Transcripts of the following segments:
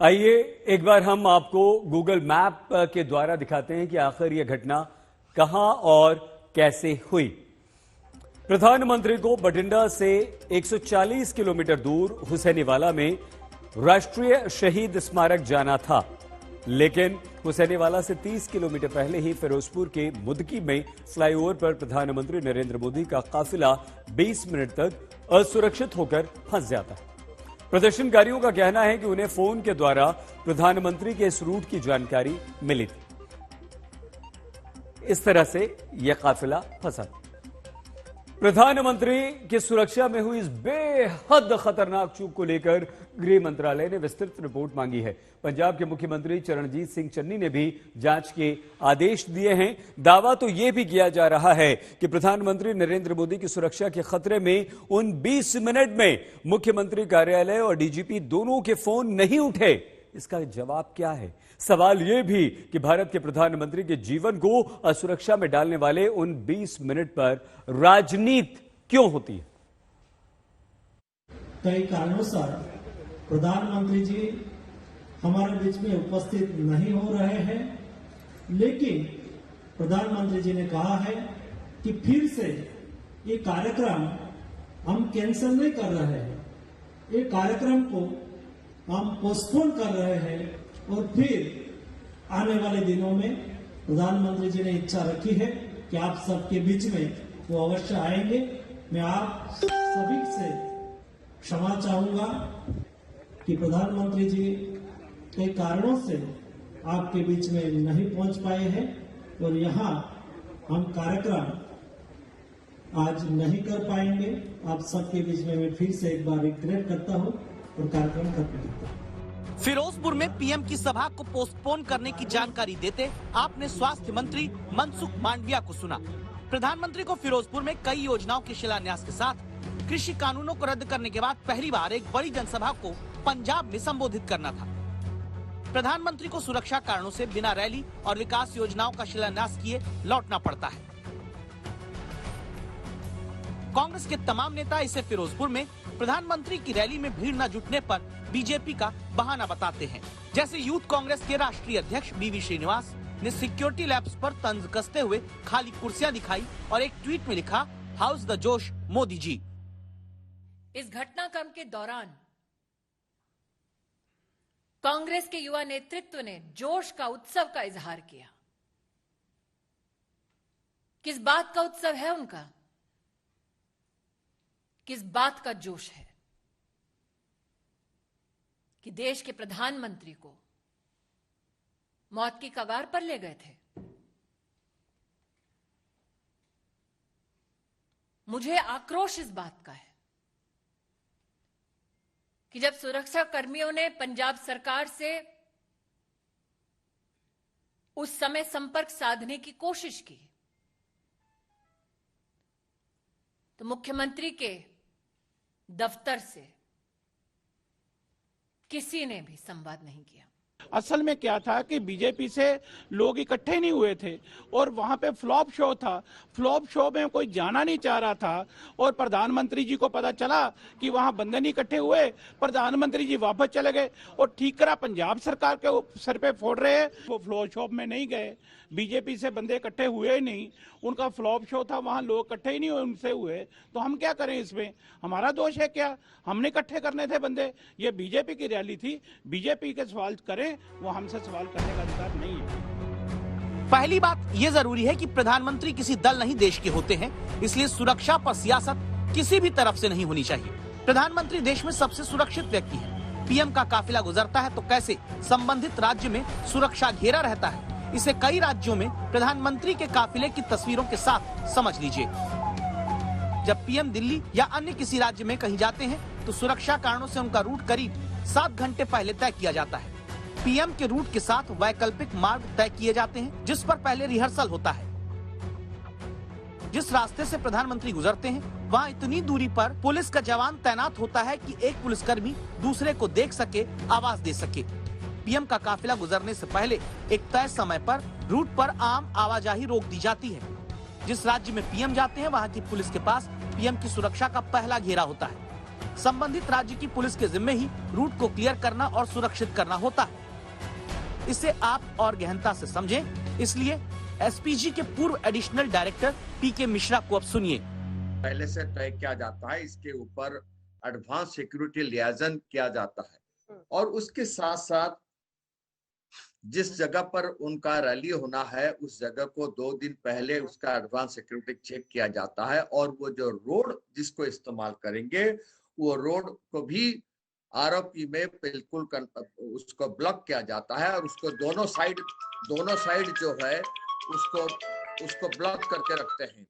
आइए एक बार हम आपको गूगल मैप के द्वारा दिखाते हैं कि आखिर यह घटना कहां और कैसे हुई। प्रधानमंत्री को बठिंडा से 140 किलोमीटर दूर हुसैनीवाला में राष्ट्रीय शहीद स्मारक जाना था, लेकिन हुसैनीवाला से 30 किलोमीटर पहले ही फिरोजपुर के मुदकी में फ्लाईओवर पर प्रधानमंत्री नरेंद्र मोदी का काफिला 20 मिनट तक असुरक्षित होकर फंस जाता है। प्रदर्शनकारियों का कहना है कि उन्हें फोन के द्वारा प्रधानमंत्री के इस रूट की जानकारी मिली थी। इस तरह से यह काफिला फंसा। प्रधानमंत्री की सुरक्षा में हुई इस बेहद खतरनाक चूक को लेकर गृह मंत्रालय ने विस्तृत रिपोर्ट मांगी है। पंजाब के मुख्यमंत्री चरणजीत सिंह चन्नी ने भी जांच के आदेश दिए हैं। दावा तो यह भी किया जा रहा है कि प्रधानमंत्री नरेंद्र मोदी की सुरक्षा के खतरे में उन 20 मिनट में मुख्यमंत्री कार्यालय और डीजीपी दोनों के फोन नहीं उठे। इसका जवाब क्या है? सवाल यह भी कि भारत के प्रधानमंत्री के जीवन को असुरक्षा में डालने वाले उन 20 मिनट पर राजनीति क्यों होती है? कई कारणों से प्रधानमंत्री जी हमारे बीच में उपस्थित नहीं हो रहे हैं, लेकिन प्रधानमंत्री जी ने कहा है कि फिर से ये कार्यक्रम हम कैंसिल नहीं कर रहे हैं, ये कार्यक्रम को हम पोस्टपोन कर रहे हैं और फिर आने वाले दिनों में प्रधानमंत्री जी ने इच्छा रखी है कि आप सबके बीच में वो अवश्य आएंगे। मैं आप सभी से क्षमा चाहूंगा कि प्रधानमंत्री जी कई कारणों से आपके बीच में नहीं पहुंच पाए हैं और यहाँ हम कार्यक्रम आज नहीं कर पाएंगे। आप सबके बीच में मैं फिर से एक बार रिग्रेट करता हूँ और कार्यक्रम खत्म करता हूँ। फिरोजपुर में पीएम की सभा को पोस्टपोन करने की जानकारी देते आपने स्वास्थ्य मंत्री मनसुख मांडविया को सुना। प्रधानमंत्री को फिरोजपुर में कई योजनाओं के शिलान्यास के साथ कृषि कानूनों को रद्द करने के बाद पहली बार एक बड़ी जनसभा को पंजाब में संबोधित करना था। प्रधानमंत्री को सुरक्षा कारणों से बिना रैली और विकास योजनाओं का शिलान्यास किए लौटना पड़ता है। कांग्रेस के तमाम नेता इसे फिरोजपुर में प्रधानमंत्री की रैली में भीड़ न जुटने पर बीजेपी का बहाना बताते हैं। जैसे यूथ कांग्रेस के राष्ट्रीय अध्यक्ष बीवी श्रीनिवास ने सिक्योरिटी लैब्स पर तंज कसते हुए खाली कुर्सियां दिखाई और एक ट्वीट में लिखा, हाउस द जोश मोदी जी। इस घटनाक्रम के दौरान कांग्रेस के युवा नेतृत्व ने जोश का उत्सव का इजहार किया। किस बात का उत्सव है उनका? किस बात का जोश है कि देश के प्रधानमंत्री को मौत की कगार पर ले गए थे? मुझे आक्रोश इस बात का है कि जब सुरक्षा कर्मियों ने पंजाब सरकार से उस समय संपर्क साधने की कोशिश की तो मुख्यमंत्री के दफ्तर से किसी ने भी संवाद नहीं किया। असल में क्या था कि बीजेपी से लोग इकट्ठे नहीं हुए थे और वहां पे फ्लॉप शो था। फ्लॉप शो में कोई जाना नहीं चाह रहा था और प्रधानमंत्री जी को पता चला कि वहां बंदे नहीं इकट्ठे हुए। प्रधानमंत्री जी वापस चले गए और ठीकरा पंजाब सरकार के सर पे फोड़ रहे हैं। वो फ्लॉप शो में नहीं गए, बीजेपी से बंदे इकट्ठे हुए ही नहीं। उनका फ्लॉप शो था, वहां लोग इकट्ठे ही नहीं हुए, उनसे हुए। तो हम क्या करें इसमें? हमारा दोष है क्या? हमने इकट्ठे करने थे बंदे। ये बीजेपी की रैली थी, बीजेपी के सवाल करें, वो हमसे सवाल करने का अधिकार नहीं है। पहली बात ये जरूरी है कि प्रधानमंत्री किसी दल नहीं देश के होते हैं, इसलिए सुरक्षा पर सियासत किसी भी तरफ से नहीं होनी चाहिए। प्रधानमंत्री देश में सबसे सुरक्षित व्यक्ति है। पीएम का काफिला गुजरता है तो कैसे संबंधित राज्य में सुरक्षा घेरा रहता है, इसे कई राज्यों में प्रधानमंत्री के काफिले की तस्वीरों के साथ समझ लीजिए। जब पीएम दिल्ली या अन्य किसी राज्य में कहीं जाते हैं तो सुरक्षा कारणों से उनका रूट करीब 7 घंटे पहले तय किया जाता है। पीएम के रूट के साथ वैकल्पिक मार्ग तय किए जाते हैं, जिस पर पहले रिहर्सल होता है। जिस रास्ते से प्रधानमंत्री गुजरते हैं वहां इतनी दूरी पर पुलिस का जवान तैनात होता है कि एक पुलिसकर्मी दूसरे को देख सके, आवाज दे सके। पीएम का काफिला गुजरने से पहले एक तय समय पर रूट पर आम आवाजाही रोक दी जाती है। जिस राज्य में पीएम जाते हैं वहां की पुलिस के पास पीएम की सुरक्षा का पहला घेरा होता है। संबंधित राज्य की पुलिस के जिम्मे ही रूट को क्लियर करना और सुरक्षित करना होता है। इसे आप और गहनता से समझें, इसलिए एसपीजी के पूर्व एडिशनल डायरेक्टर पीके मिश्रा को अब सुनिए। पहले से तय किया जाता है, इसके ऊपर एडवांस सिक्योरिटी लियाजन किया जाता है और उसके साथ साथ जिस जगह पर उनका रैली होना है उस जगह को 2 दिन पहले उसका एडवांस सिक्योरिटी चेक किया जाता है और वो जो रोड जिसको इस्तेमाल करेंगे वो रोड को भी आरोपी में बिल्कुल उसको ब्लॉक किया जाता है और उसको दोनों साइड जो है उसको ब्लॉक करके रखते हैं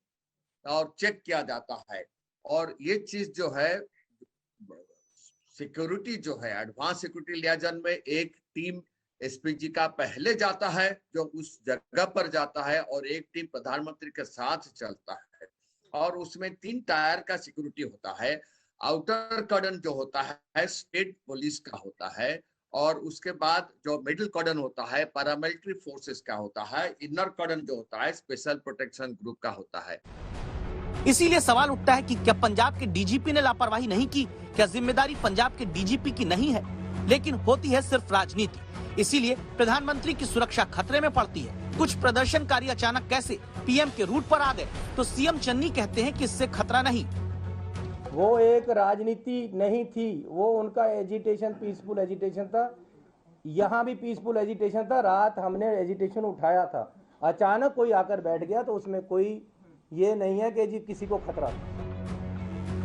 और चेक किया जाता है। और ये चीज जो है सिक्योरिटी जो है एडवांस सिक्योरिटी लियाजन में एक टीम एसपीजी का पहले जाता है जो उस जगह पर जाता है और एक टीम प्रधानमंत्री के साथ चलता है और उसमें 3 टायर का सिक्योरिटी होता है। आउटर कर्डन जो होता है स्टेट पुलिस का होता है और उसके बाद जो मिडिल कर्डन होता है पैरामिलिट्री फोर्सेस का होता है, इनर कर्डन जो होता है स्पेशल प्रोटेक्शन ग्रुप का होता है। इसीलिए सवाल उठता है कि क्या पंजाब के डीजीपी ने लापरवाही नहीं की? क्या जिम्मेदारी पंजाब के डीजीपी की नहीं है? लेकिन होती है सिर्फ राजनीति, इसीलिए प्रधानमंत्री की सुरक्षा खतरे में पड़ती है। कुछ प्रदर्शनकारी अचानक कैसे पीएम के रूट पर आ गए तो सीएम चन्नी कहते हैं कि इससे खतरा नहीं। वो एक राजनीति नहीं थी, वो उनका एजिटेशन पीसफुल एजिटेशन था। यहाँ भी पीसफुल एजिटेशन था, रात हमने एजिटेशन उठाया था, अचानक कोई आकर बैठ गया तो उसमें कोई ये नहीं है कि जी किसी को खतरा था।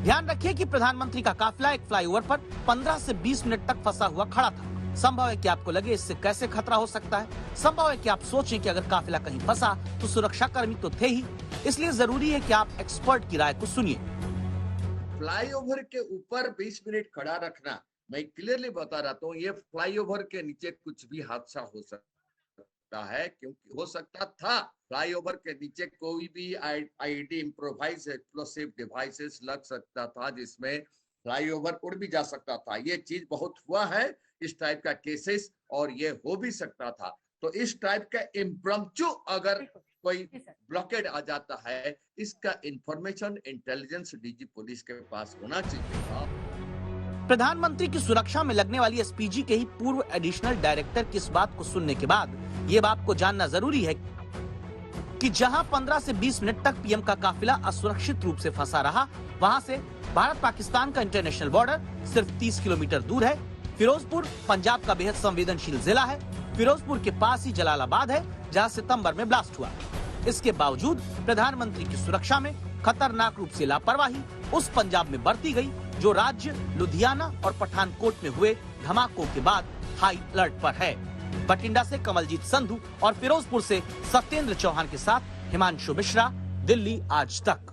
ध्यान रखिए कि प्रधानमंत्री का काफिला एक फ्लाईओवर पर 15 से 20 मिनट तक फंसा हुआ खड़ा था। संभव है कि आपको लगे इससे कैसे खतरा हो सकता है। संभव है कि आप सोचें कि अगर काफिला कहीं फंसा तो सुरक्षा कर्मी तो थे ही, इसलिए जरूरी है कि आप एक्सपर्ट की राय को सुनिए। फ्लाईओवर के ऊपर 20 मिनट खड़ा रखना, मैं क्लियरली बता रहा हूँ, ये फ्लाईओवर के नीचे कुछ भी हादसा हो सकता है, क्योंकि हो सकता था फ्लाईओवर के नीचे कोई भी आईईडी इम्प्रोवाइज एक्सप्लोसिव डिवाइसेस लग सकता था जिसमें फ्लाईओवर उड़ भी जा सकता था। ये चीज बहुत हुआ है इस टाइप का केसेस और ये हो भी सकता था। तो इस टाइप का इम्प्रम्पचू अगर कोई ब्लॉकेड आ जाता है, इसका इंफॉर्मेशन इंटेलिजेंस डीजी पुलिस के पास होना चाहिए। प्रधानमंत्री की सुरक्षा में लगने वाली एसपीजी के ही पूर्व एडिशनल डायरेक्टर की इस बात को सुनने के बाद ये बात को जानना जरूरी है कि जहां 15 से 20 मिनट तक पीएम का काफिला असुरक्षित रूप से फंसा रहा, वहां से भारत पाकिस्तान का इंटरनेशनल बॉर्डर सिर्फ 30 किलोमीटर दूर है। फिरोजपुर पंजाब का बेहद संवेदनशील जिला है। फिरोजपुर के पास ही जलालाबाद है जहां सितंबर में ब्लास्ट हुआ। इसके बावजूद प्रधानमंत्री की सुरक्षा में खतरनाक रूप से लापरवाही उस पंजाब में बरती गई जो राज्य लुधियाना और पठानकोट में हुए धमाकों के बाद हाई अलर्ट पर है। बठिंडा से कमलजीत संधू और फिरोजपुर से सत्येंद्र चौहान के साथ हिमांशु मिश्रा, दिल्ली आज तक।